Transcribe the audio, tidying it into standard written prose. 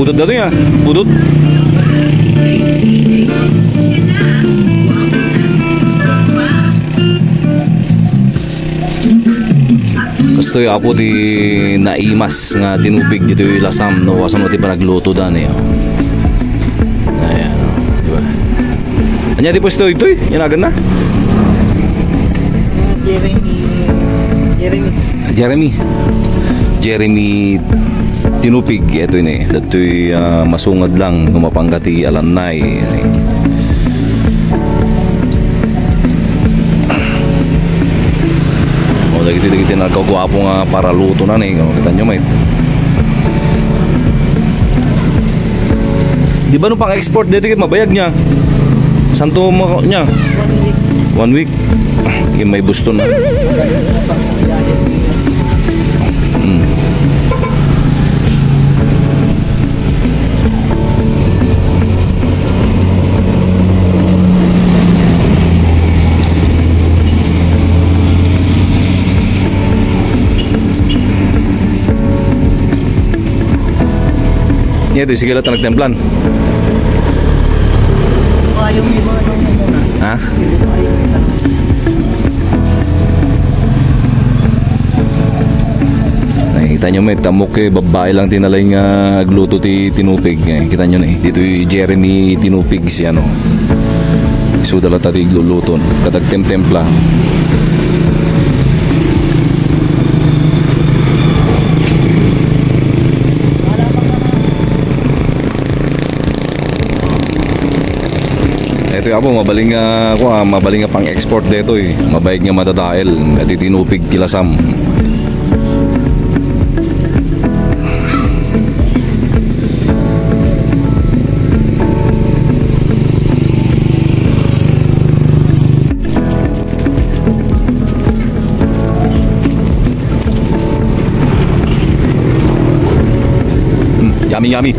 Pudot na ito ya. Pudot. Gusto yung apo di naimas nga tinupig dito yung lasam. No, wasam natin pa nagluto dan eh. Ayan. Diba? Anya di po ito eh. Yan agad na. Jeremy tinupig ito ini. Dato'y masungad lang gumapanggati alanay. O dagiti nagkagwapo nga para luto na ni. Kita nyo may. Di ba nung pang-export dito mabayag niya? Santo niya? 1 week. May busto na. Ito, sige lang ito nagtemplan. Ha? Kita nyo may tamok eh, babae lang tinalay nga gluto ti tinupig. Kita nyo na eh, dito yung Jeremy tinupig si ano. Isuda lang tati gluluton, katagtem-templa. Ito yung ako, mabaling nga pang-export dito eh. Mabayag nga matadael, at tinupig kilasam. Yummy, yummy.